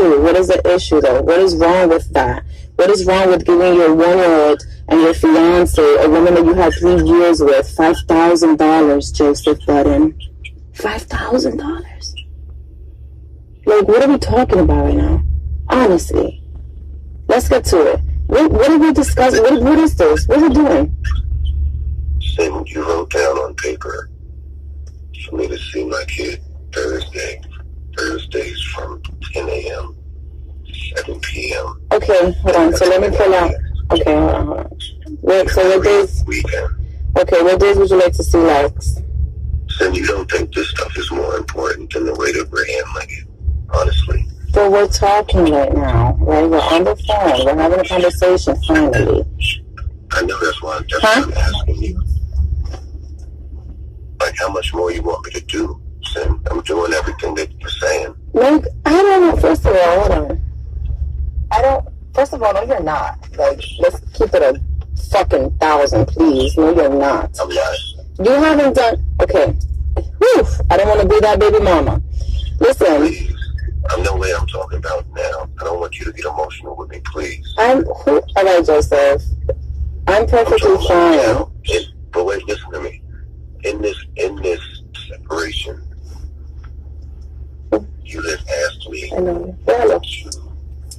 issue? What is the issue, though? What is wrong with that? What is wrong with giving your 1-year-old and your fiance, a woman that you had 3 years with, $5,000, Joseph Budden? $5,000? Like, what are we talking about right now? Honestly. Let's get to it. What are we discussing? What is this? What are we doing? Sin, you wrote down on paper for me to see my kid Thursdays from 10 a.m. to 7 p.m. Okay, hold on. So let me pull out. Okay, hold on. Wait, so what days? Weekend. Okay, what days would you like to see likes? Sin, you don't think this stuff is more important than the way that we're handling it, honestly. So we're talking right now, right? We're on the phone. We're having a conversation, finally. I know that's why I'm asking you. Like, how much more you want me to do? Sin, I'm doing everything that you're saying. Like, I don't know. First of all, hold on. First of all, no, you're not. Like, let's keep it a fucking 1,000, please. No, you're not. I'm not. You haven't done, okay. Whew, I don't want to be that baby mama. Listen. Please. I know what I'm talking about now. I don't want you to get emotional with me, please. All right, Joseph. I'm perfectly fine. But wait, listen to me. In this separation, you have asked me to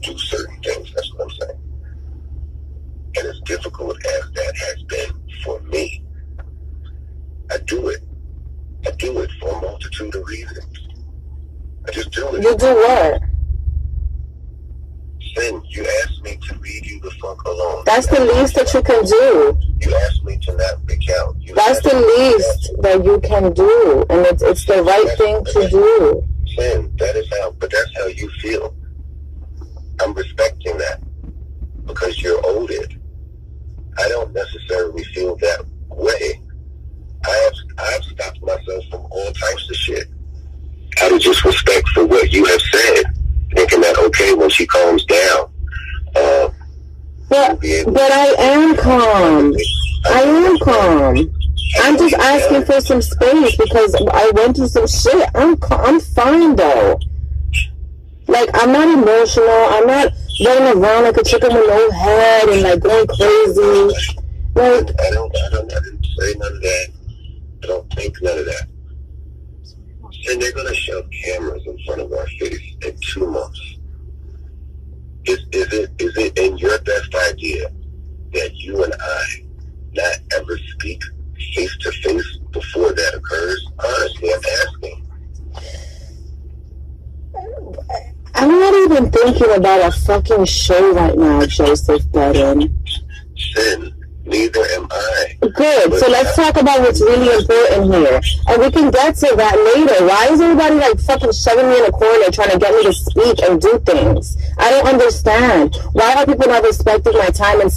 do certain things. That's what I'm saying. And as difficult as that has been for me, I do it. I do it for a multitude of reasons. I just do it. You do what? Sin, you asked me to leave you the fuck alone. That's the least that you can do. You asked me to not freak out. That's the least that you can do. And it's the right thing to do. Sin, but that's how you feel. I'm respecting that. Because you're owed it. I don't necessarily feel that way. I've stopped myself from all types of shit. Out of just respect for what you have said, thinking that okay when she calms down. But I am calm. I am calm. I'm just asking for some space because I went through some shit. I'm fine though. Like, I'm not emotional. I'm not running around like a chicken with no head and like going crazy. Like, I didn't say none of that. I don't think none of that. And they're going to shove cameras in front of our face in 2 months. Is it in your best idea that you and I not ever speak face to face before that occurs? Honestly, I'm asking. I'm not even thinking about a fucking show right now, Joseph Budden. Sin. Neither am I. Good. So let's talk about what's really important here. And we can get to that later. Why is everybody like fucking shoving me in a corner trying to get me to speak and do things? I don't understand. Why are people not respecting my time and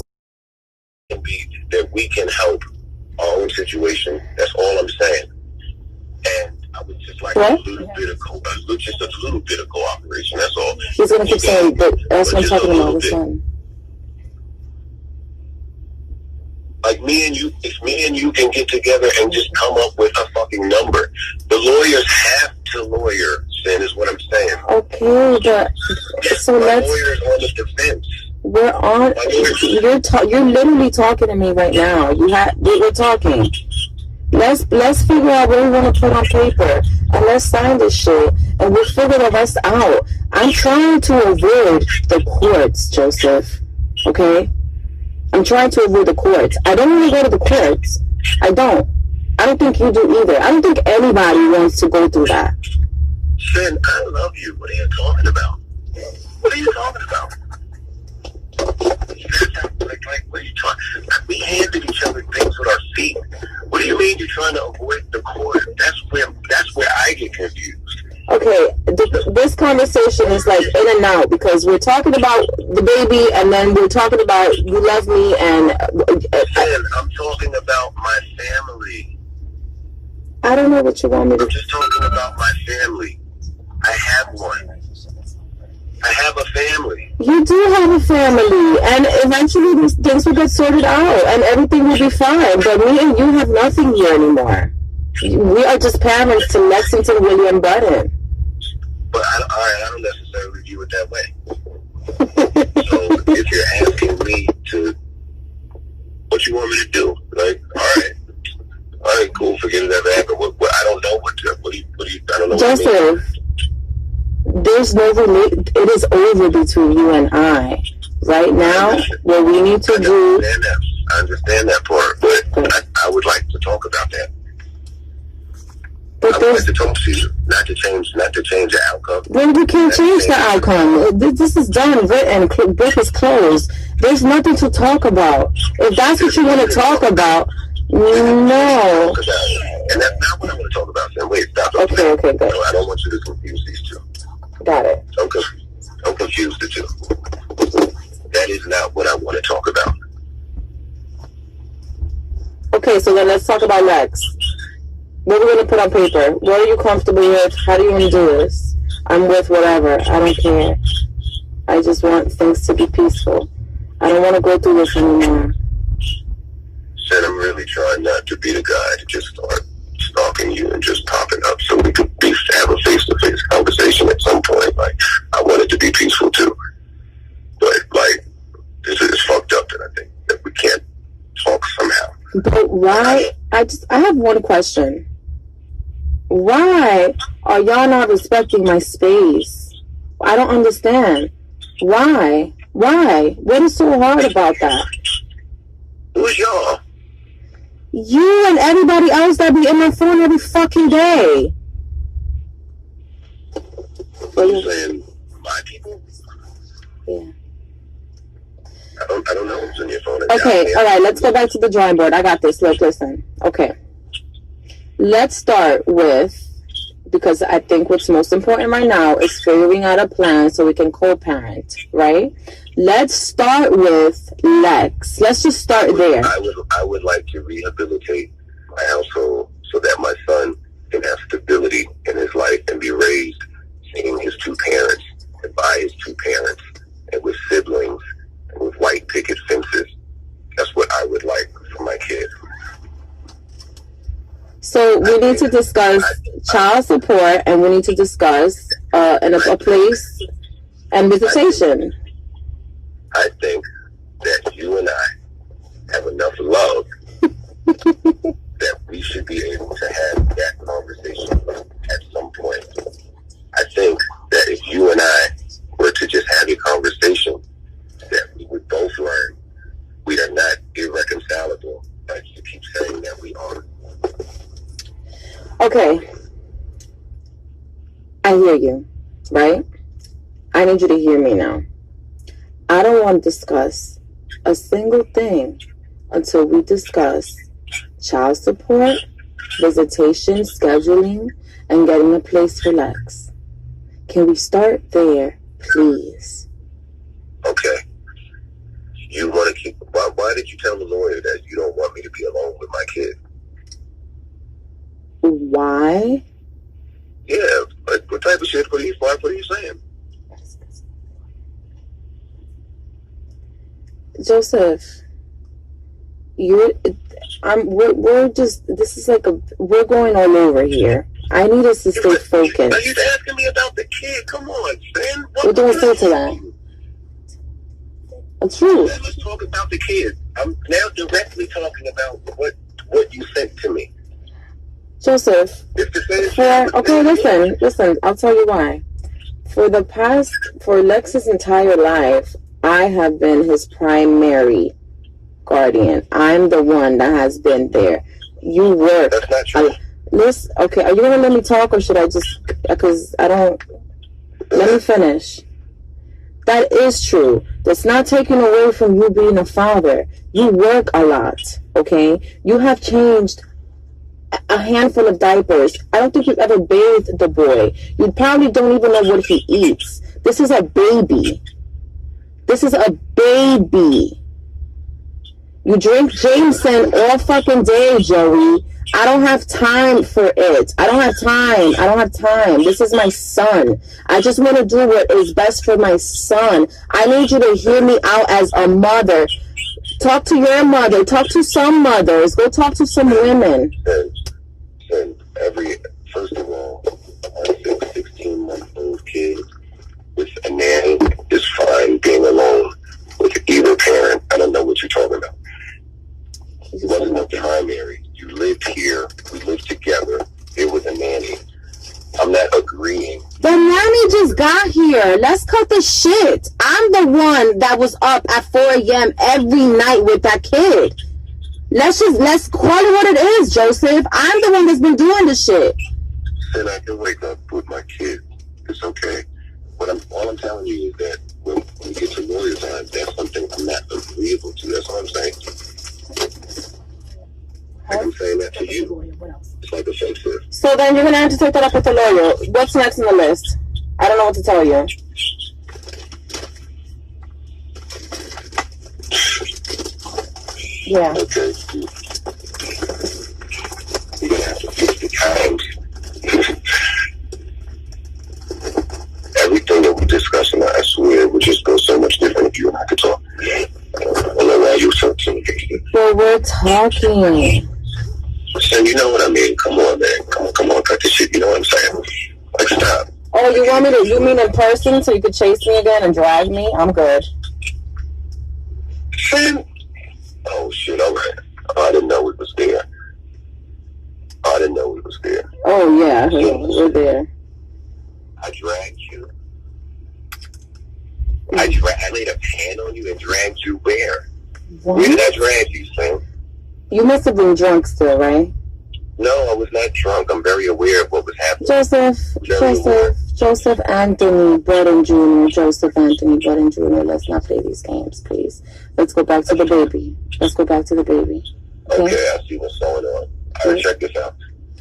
that we can help our own situation? That's all I'm saying. And I would just like a little bit of cooperation. That's all. He's gonna keep saying, but that's what I'm talking about with son. Like if me and you can get together and just come up with a fucking number. The lawyers have to lawyer, Sin, is what I'm saying. Okay, but so let's. Lawyers on the defense. We're on. You're literally talking to me right now. We're talking. Let's figure out what we want to put on paper and let's sign this shit and we'll figure the rest out. I'm trying to avoid the courts, Joseph. Okay. I'm trying to avoid the courts. I don't want to go to the courts. I don't think you do either. I don't think anybody wants to go through that. Sin, I love you. What are you talking about? What are you talking about? Like, what are you talking about? We handed each other things with our feet. What do you mean you're trying to avoid the court? That's where I get confused. Okay, this conversation is like in and out because we're talking about the baby and then we're talking about you love me and... I'm talking about my family. I don't know what you want me to... I'm just talking about my family. I have one. I have a family. You do have a family and eventually these things will get sorted out and everything will be fine, but me and you have nothing here anymore. We are just parents to Lexington William Budden. But I don't necessarily view it that way. So if you're asking me to, what you want me to do? Like, all right, cool. Forget it ever happened. What, I don't know what do you, I don't know. Joseph, there's no it is over between you and I. Right now, what we need to do. I understand that part, but I would like to talk about that. But I would like to talk to you, not to change the outcome. Well, we can't change the outcome. This is done, written, book is closed. There's nothing to talk about. If that's what you want to talk about, no. And that's not what I want to talk about. Then wait, stop. Okay, good. No, I don't want you to confuse these two. Got it. Don't confuse the two. That is not what I want to talk about. Okay, so then let's talk about Lex. What we're going to put on paper. What are you comfortable with? How do you want to do this? I'm with whatever. I don't care. I just want things to be peaceful. I don't want to go through this anymore. Said I'm really trying not to be the guy to just start stalking you and just popping up so we could have a face-to-face conversation at some point. Like, I want it to be peaceful too. But, like, this is fucked up that I think that we can't talk somehow. But why? I have one question. Why are y'all not respecting my space? I don't understand. Why? What is so hard about that? Who's y'all? You and everybody else that be in my phone every fucking day. Are you saying my people? Yeah. I don't know who's in your phone. Okay, all right, let's go back to the drawing board. I got this. Look, listen. Okay. Let's start with, because I think what's most important right now is figuring out a plan so we can co-parent, right? Let's start with Lex. Let's just start there. I would like to rehabilitate my household so that my son can have stability in his life and be raised seeing his two parents and by his two parents and with siblings and with white picket fences. That's what I would like for my kid. So we need to discuss child support, and we need to discuss a place and visitation. I think that you and I have enough love that we should be able to have that conversation at some point. I think that if you and I were to just have a conversation, that we would both learn we are not irreconcilable, like you keep saying that we are. Okay. I hear you, right? I need you to hear me now. I don't want to discuss a single thing until we discuss child support, visitation, scheduling, and getting a place for Lex. Can we start there, please? Okay. You want to keep... Why did you tell the lawyer that you don't want me to be alone with my kid? Why? Yeah, what type of shit? What are you saying? Joseph, we're just, this is like we're going all over here. I need us to stay focused. Are you asking me about the kid? Come on, Stan. We're doing so to that. It's true. Let's talk about the kid. I'm now directly talking about what you sent to me. Joseph, listen, I'll tell you why. For Lex's entire life, I have been his primary guardian. I'm the one that has been there. You work. That's not true. Listen, okay, are you going to let me talk, or should I just, because let me finish. That is true. That's not taken away from you being a father. You work a lot, okay? You have changed a handful of diapers. I don't think you've ever bathed the boy. You probably don't even know what he eats. This is a baby. You drink Jameson all fucking day, Joey. I don't have time for it. I don't have time. This is my son. I just want to do what is best for my son. I need you to hear me out as a mother. Talk to your mother. Talk to some mothers. Go talk to some women. First of all, a 16-month-old kid with a nanny lawyer. Let's cut the shit. I'm the one that was up at 4 a.m. every night with that kid. Let's call it what it is, Joseph. I'm the one that's been doing the shit. Then I can wake up with my kid. It's okay. But all I'm telling you is that when we get to lawyer time, that's something I'm not agreeable to. That's all I'm saying. Like I'm saying that to you. It's like offensive. So then you're going to have to take that up with the lawyer. What's next on the list? I don't know what to tell you. Yeah. Okay. You're going to have to fix the times. Everything that we're discussing, I swear, would just go so much different if you and I could talk. I don't know why you're so against it. Well, we're talking. Listen, you know what I mean? Come on, man. Come on, cut this shit. You know what I'm saying? Like, stop. Oh, you want me to? You mean in person so you could chase me again and drag me? I'm good. Oh, shit, all right. Oh, I didn't know it was there. Oh, yeah, we're there. I dragged you. I laid a hand on you and dragged you where? What? Where did I drag you, Sam? You must have been drunk still, right? No, I was not drunk. I'm very aware of what was happening. Joseph Anthony Budden Jr. Joseph Anthony Budden Jr. Let's not play these games, please. Let's go back to the baby. Okay, I see what's going on. All right, check this out.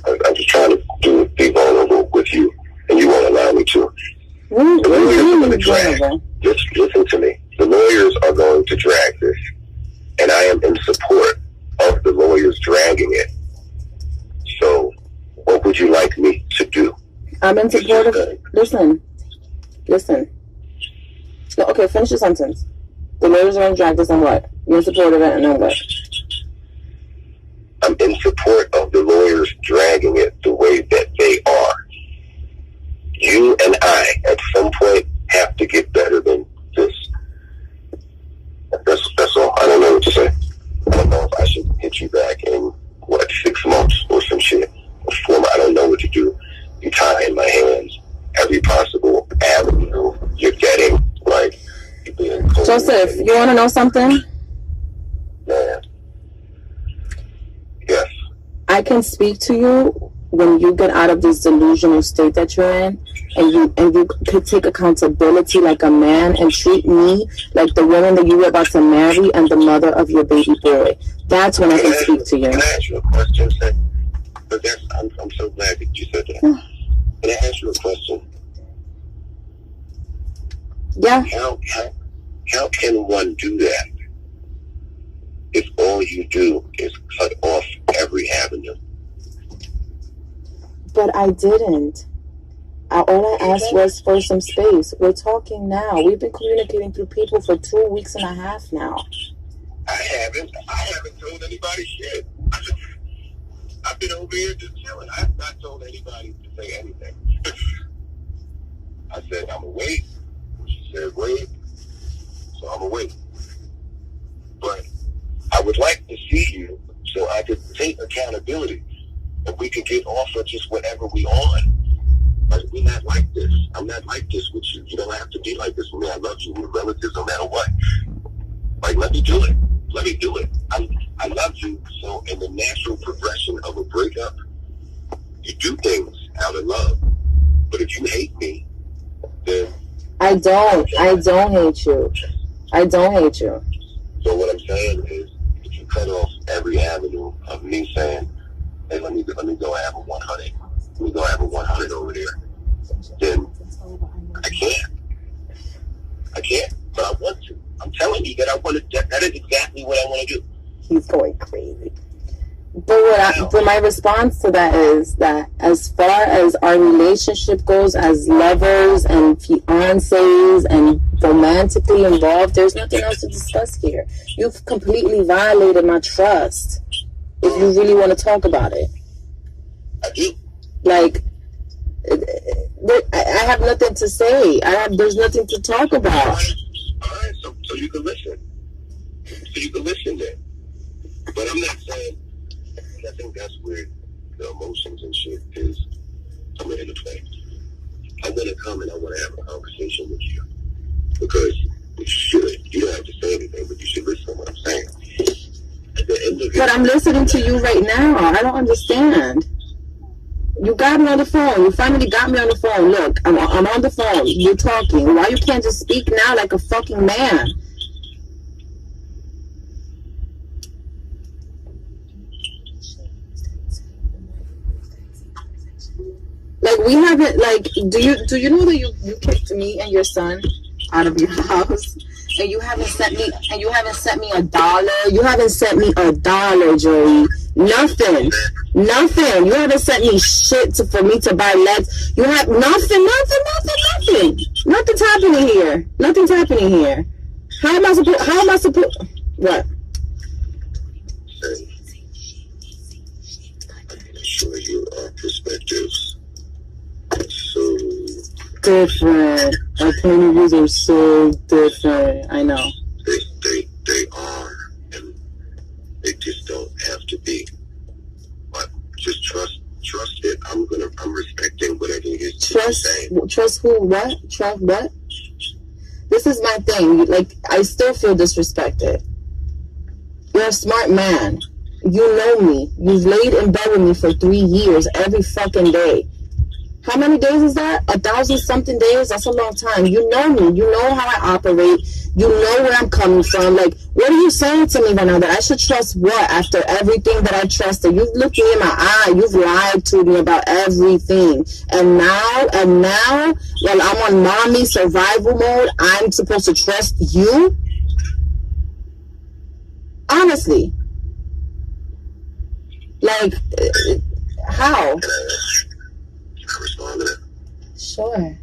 I'm just trying to be vulnerable with you, and you won't allow me to. The lawyers are going to drag. Just listen to me. The lawyers are going to drag this, and I am in support of the lawyers dragging it. So, what would you like me to do? I'm in support of it. Listen. No, okay, finish your sentence. The lawyers are going to drag this and what? You're in support of it and then what? I'm in support of the lawyers dragging it the way that they are. You and I, at some point, have to get better than this. That's all. I don't know what to say. I don't know if I should hit you back in, 6 months or some shit. I don't know what to do. You tie in my hands. Every possible avenue you're getting, like, you're being cold. Joseph, you want to know something? Man. Yes. I can speak to you when you get out of this delusional state that you're in, and you could take accountability like a man and treat me like the woman that you were about to marry and the mother of your baby boy. That's when I can speak to you. Can I ask you a question, Sam? I'm so glad that you said that. Can I ask you a question? Yeah. How can one do that if all you do is cut off every avenue? But I didn't. All I asked was for some space. We're talking now. We've been communicating through people for 2 weeks and a half now. I haven't told anybody shit. I've been over here just chilling. I have not told anybody to say anything. I said, I'm going to wait. She said, wait. So I'm going to wait. But I would like to see you so I could take accountability and we could get off of just whatever we on. Like, we're not like this. I'm not like this with you. You don't have to be like this with me. I love you. We're relatives no matter what. Like, let me do it. I love you. So in the natural progression of a breakup, you do things out of love. But if you hate me, then I don't hate you. So what I'm saying is, if you cut off every avenue of me saying, hey, let me go have a 100. Let me go have a 100 over there. Then I can't, but I want to. I'm telling you that I want to. That is exactly what I want to do. He's going crazy. But my response to that is that as far as our relationship goes as lovers and fiancés and romantically involved, there's nothing else to discuss here. You've completely violated my trust. If you really want to talk about it. I do. Like, I have nothing to say. There's nothing to talk about. All right, so you can listen. Then. But I'm not saying, I think that's where the emotions and shit is coming into play. I want to come and I want to have a conversation with you. Because you should. You don't have to say anything, but you should listen to what I'm saying. At the end of it, but I'm listening to you right now. I don't understand. You got me on the phone. You finally got me on the phone. Look, I'm on the phone. You're talking. Why you can't just speak now like a fucking man? Like, we haven't, like, do you know that you kicked me and your son out of your house, and you haven't sent me $1? You haven't sent me $1, Joey. Nothing. You haven't sent me shit for me to buy legs. You have nothing. Nothing's happening here. How am I supposed? What? I can assure you our perspectives are so different. Our point of views are so different. I know. They are, and they just don't have to be. But just trust it. I'm respecting whatever it is. Trust who? What? Trust what? This is my thing. Like, I still feel disrespected. You're a smart man. You know me. You've laid in bed with me for 3 years every fucking day. How many days is that? 1,000-something days? That's a long time. You know me. You know how I operate. You know where I'm coming from. Like, what are you saying to me right now? That I should trust what after everything that I trusted? You've looked me in my eye. You've lied to me about everything. And now, while I'm on mommy survival mode, I'm supposed to trust you? Honestly. Like, how? Can I respond to that? Sure.